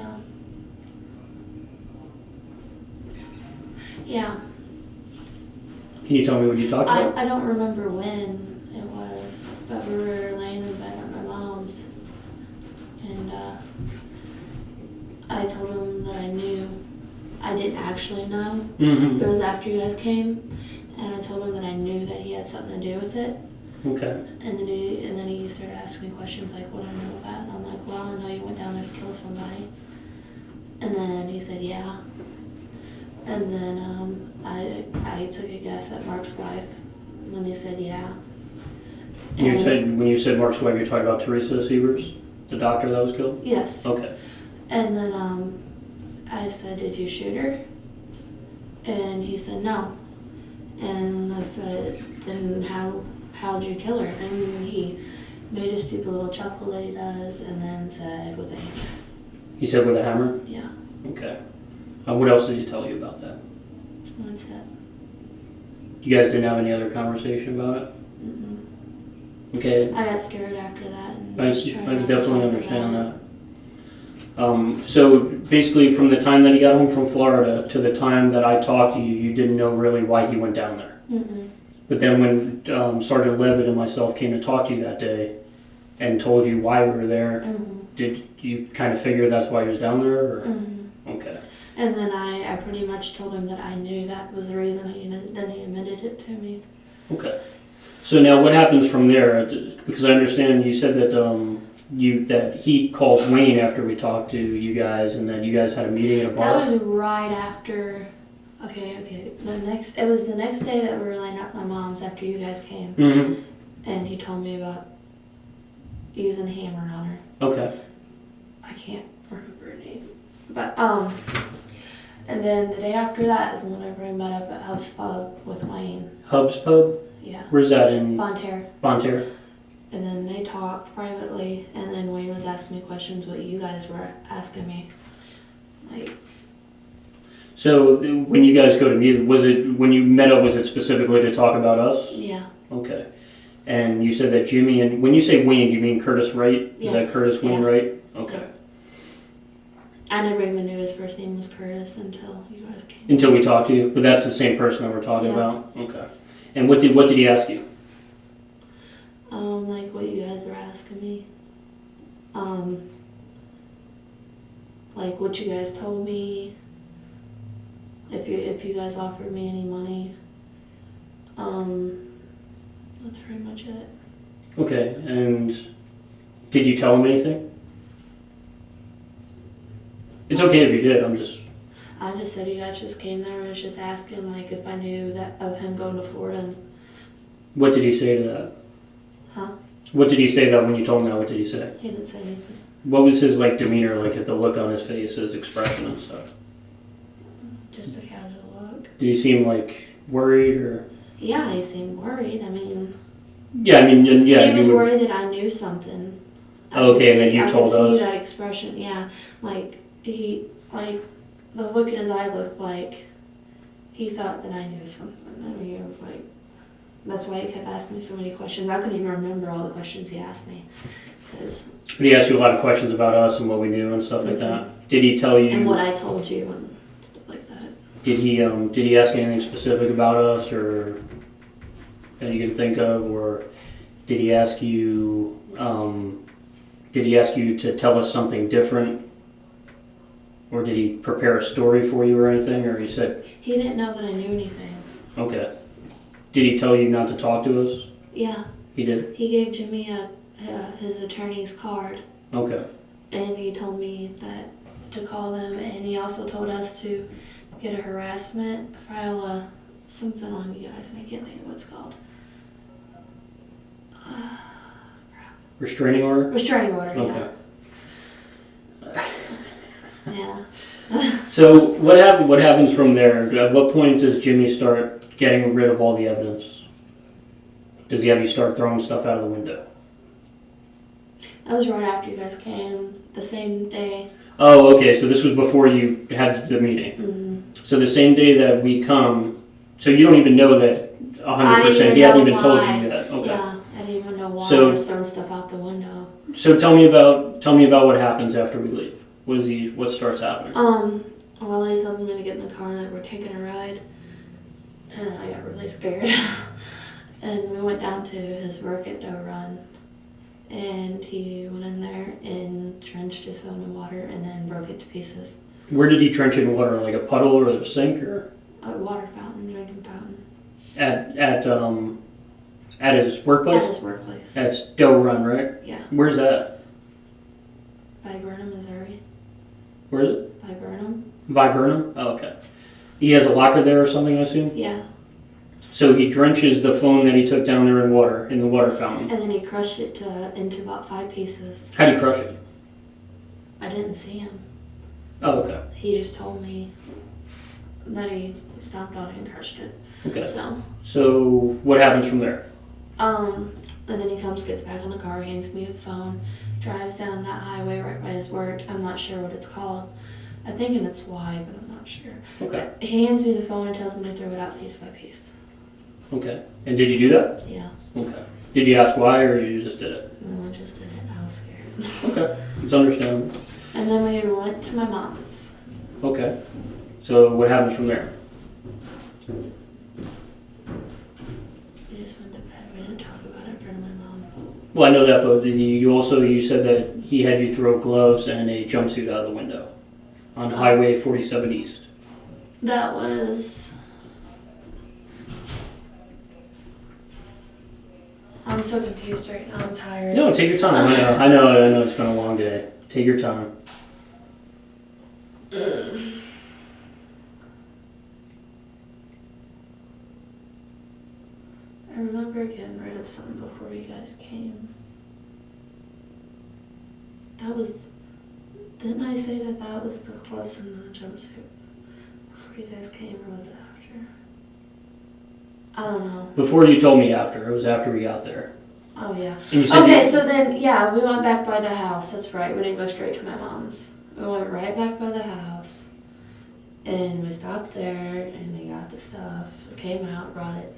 Yeah. Yeah. Can you tell me what you talked about? I don't remember when it was, but we were laying in bed at my mom's, and I told him that I knew. I didn't actually know. Mm-hmm. It was after you guys came, and I told him that I knew that he had something to do with it. Okay. And then he started asking me questions like, what I know about it. And I'm like, well, I know you went down there to kill somebody. And then he said, yeah. And then I took a guess at Mark's wife. And then he said, yeah. When you said Mark's wife, you're talking about Teresa Sievers, the doctor that was killed? Yes. Okay. And then I said, did you shoot her? And he said, no. And I said, then how'd you kill her? And he made a stupid little chuckle that he does, and then said, with a hammer. He said with a hammer? Yeah. Okay. What else did he tell you about that? That's it. You guys didn't have any other conversation about it? Mm-mm. Okay. I got scared after that. And I just tried can not to definitely talk understand about that. So basically from the time that he got home from Florida to the time that I talked to you, you didn't know really why he went down there. Mm-mm. But then when Sergeant Levitt and myself came to talk to you that day and told you why we were there, Mm-hmm. did you kind of figure that's why he was down there? Or? Mm-hmm. Okay. And then I pretty much told him that I knew that was the reason, then he admitted it to me. Okay. So now what happens from there? Because I understand you said that that he called Wayne after we talked to you guys, and then you guys had a meeting at a bar. That was right after. Okay. It was the next day that we were laying at my mom's after you guys came, Mm-hmm. and he told me about using a hammer on her. Okay. I can't remember her name, but and then the day after that is whenever I met up at Hub's Pub with Wayne. Hub's Pub? Yeah. Where's that in? Bonterre. Bonterre. And then they talked privately, and then Wayne was asking me questions what you guys were asking me. Like, So when you guys go to meet, when you met up, was it specifically to talk about us? yeah. Okay. And you said that Jimmy, and when you say Wayne, do you mean Curtis Wright? Is Yes. that Curtis Wayne Yeah. Wright? Okay. I never even knew his first name was Curtis until you guys came. Until we talked to you, but that's the same person that we're talking Yeah. about? Okay. And what did he ask you? Like what you guys were asking me. Like what you guys told me. If you guys offered me any money. That's pretty much it. Okay, and did you tell him anything? It's okay if you did, I just said you guys just came there and was just asking like if I knew that of him going to Florida. What did he say to that? Huh? What did he say that when you told him that? What did he say? He didn't say anything. What was his demeanor, at the look on his face, his expression and stuff? Just a casual look. Did he seem worried or? Yeah, he seemed worried. I mean, Yeah, he was worried that I knew something. Okay, and then you told I could see us? that expression. Yeah, the look in his eye looked like he thought that I knew something. I mean, it was like, that's why he kept asking me so many questions. I couldn't even remember all the questions he asked me. But he asked you a lot of questions about us and what we knew and stuff like that. Did he tell you? And what I told you and stuff like that. Did he ask anything specific about us or that you can think of, or did he ask you? Did he ask you to tell us something different? Or did he prepare a story for you or anything? Or he said... He didn't know that I knew anything. Okay. Did he tell you not to talk to us? Yeah. He did? He gave Jimmy his attorney's card. Okay. And he told me that to call them, and he also told us to get a harassment, file something on you guys. I can't think of what it's called. Restraining order? Restraining order, Okay. Yeah. So what happens from there? At what point does Jimmy start getting rid of all the evidence? Does he have you start throwing stuff out of the window? That was right after you guys came, the same day. Oh, okay. So this was before you had the meeting. Mm-hmm. So the same day that we come, so you don't even know that 100%. He hadn't even told you yet. Okay. Yeah, I didn't even know why So- I was throwing stuff out the window. So tell me about what happens after we leave. What starts happening? Well, he tells me to get in the car and that we're taking a ride. And I got really scared. And we went down to his work at No Run. And he went in there and drenched his phone in water and then broke it to pieces. Where did he trench it in water? Like a puddle or a sink or? A water fountain, drinking fountain. At his workplace? At his workplace. That's Doe Run, right? Yeah. Where's that? By Burnham, Missouri. Where is it? By Burnham. Viburnum? Oh, okay. He has a locker there or something, I assume? Yeah. So he drenches the phone that he took down there in water, in the water fountain. And then he crushed it into about 5 pieces. How'd he crush it? I didn't see him. Oh, okay. He just told me that he stomped on it and crushed it. Okay. So what happens from there? and then he comes, gets back in the car, hands me a phone, drives down that highway right by his work. I'm not sure what it's called. I'm thinking it's Y, but I'm not sure. Okay. But he hands me the phone and tells me to throw it out piece by piece. Okay. And did you do that? Yeah. Okay. Did you ask why or you just did it? No, I just did it. I was scared. Okay. It's understandable. And then we went to my mom's. Okay. So what happens from there? We just went to bed. We didn't talk about it in front of my mom. Well, I know that, but you said that he had you throw gloves and a jumpsuit out of the window on Highway 47 East. That was... I'm so confused right now. I'm tired. No, take your time. I know it's been a long day. Take your time. I remember getting rid of something before you guys came. That was... Didn't I say that was the gloves and the jumpsuit before you guys came, or was it after? I don't know. Before you told me after. It was after we got there. Oh, yeah. And you said Okay, so then, yeah, we went back by the house. That's right. We didn't go straight to my mom's. We went right back by the house. And we stopped there, and they got the stuff. Came out, brought it.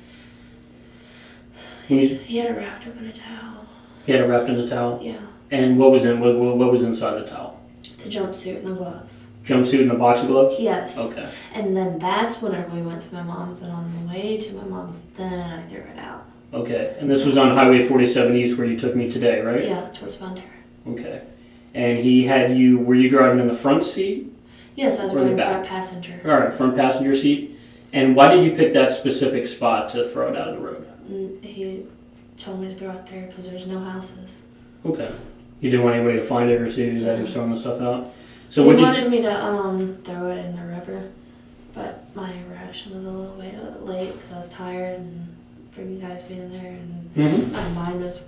He had it wrapped up in a towel. He had it wrapped in a towel? Yeah. And what was inside the towel? The jumpsuit and the gloves. Jumpsuit and a box of gloves? Yes. Okay. And then that's whenever we went to my mom's, and on the way to my mom's, then I threw it out. Okay. And this was on Highway 47 East where you took me today, right? Yeah, towards Montero. Okay. And he had you, were you driving in the front seat? Yes, I was Or the running back? front passenger. All right, front passenger seat. And why did you pick that specific spot to throw it out of the road? And he told me to throw it there because there's no houses. Okay. You didn't want anybody to find it or see that he was throwing the stuff out? So He what did wanted me to throw it in the river, but my reaction was a little way late because I was tired and from you guys being there, and my mind was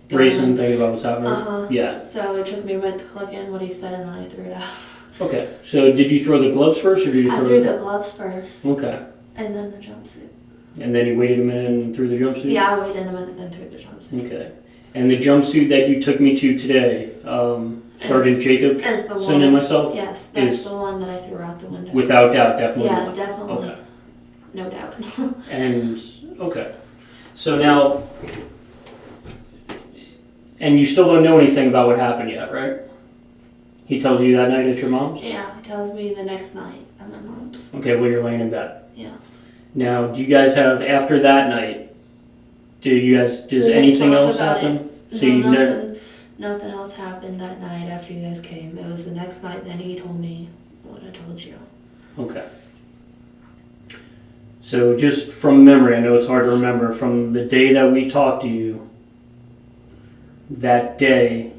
going. Racing, thinking about what's happening? Yeah. So it took me a minute to click in what he said, and then I threw it out. Okay. So did you throw the gloves first or did you I throw threw the gloves first, Okay. and then the jumpsuit. And then you waited a minute and threw the jumpsuit? Yeah, I waited a minute, then threw the jumpsuit. Okay. And the jumpsuit that you took me to today, Sergeant Jacob, As the one. Son and myself? Yes, that's is the one that I threw out the window. Without doubt, definitely. Yeah, the one. definitely. Okay. No doubt. And, okay. So now, and you still don't know anything about what happened yet, right? He tells you that night at your mom's? Yeah, he tells me the next night at my mom's. Okay, when you're laying in bed. Yeah. Now, do you guys have, after that night, does We didn't anything talk else about happen? No, nothing else happened that night after you guys came. It was the next night that he told me what I told you. Okay. So just from memory, I know it's hard to remember, from the day that we talked to you, that day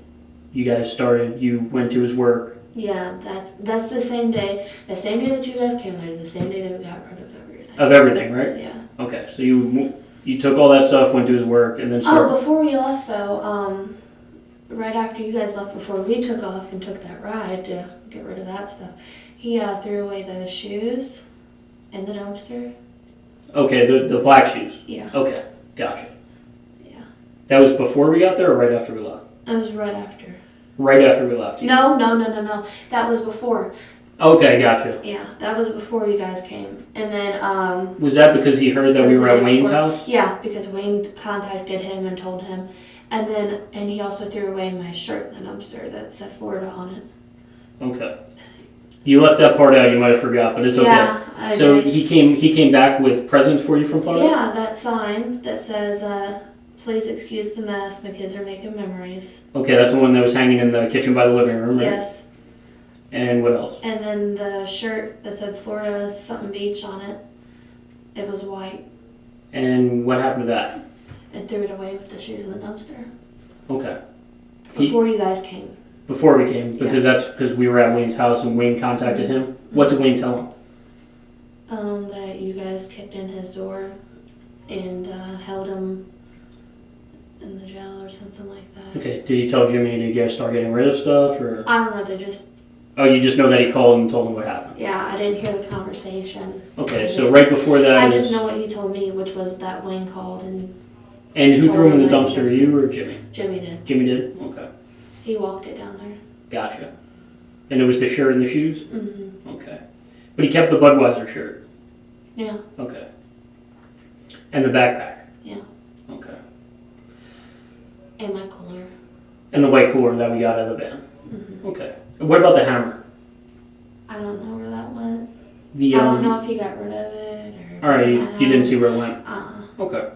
you went to his work. Yeah, that's the same day. The same day that you guys came there is the same day that we got rid of everything. Of everything, right? Yeah. Okay, so you took all that stuff, went to his work, and then started... Oh, before we left though, right after you guys left, before we took off and took that ride to get rid of that stuff, he threw away those shoes in the dumpster. Okay, the black shoes. Yeah. Okay, gotcha. Yeah. That was before we got there or right after we left? It was right after. Right after we left. No. That was before. Okay, gotcha. Yeah, that was before you guys came. And then, Was that because he heard that it we was were the at day Wayne's before. house? Yeah, because Wayne contacted him and told him. And he also threw away my shirt in the dumpster that said Florida on it. Okay. You left that part out. You might have forgot, but it's okay. Yeah, I So did. he came back with presents for you from Florida? Yeah, that sign that says, please excuse the mess, my kids are making memories. Okay, that's the one that was hanging in the kitchen by the living room, right? Yes. And what else? And then the shirt that said Florida something beach on it, it was white. And what happened to that? And threw it away with the shoes in the dumpster. Okay. Before you guys came. Before we came, because that's because we were at Wayne's house and Wayne contacted him. What did Wayne tell him? That you guys kicked in his door and held him in the jail or something like that. Okay. Did he tell Jimmy to go start getting rid of stuff, or? I don't know, they just... Oh, you just know that he called and told him what happened. Yeah, I didn't hear the conversation. Okay, so right before that I is... just know what he told me, which was that Wayne called and... And who threw him in the told him dumpster, you or Jimmy? Jimmy did. Jimmy did? Okay. He walked it down there. Gotcha. And it was the shirt and the shoes? Mm-hmm. Okay. But he kept the Budweiser shirt? Yeah. Okay. And the backpack? Yeah. Okay. And my cooler. And the white cooler that we got out of the van? Mm-hmm. Okay. And what about the hammer? I don't know where that went. The I don't know if he got rid of it or... Alright, you didn't see where it went? Uh-uh. Okay.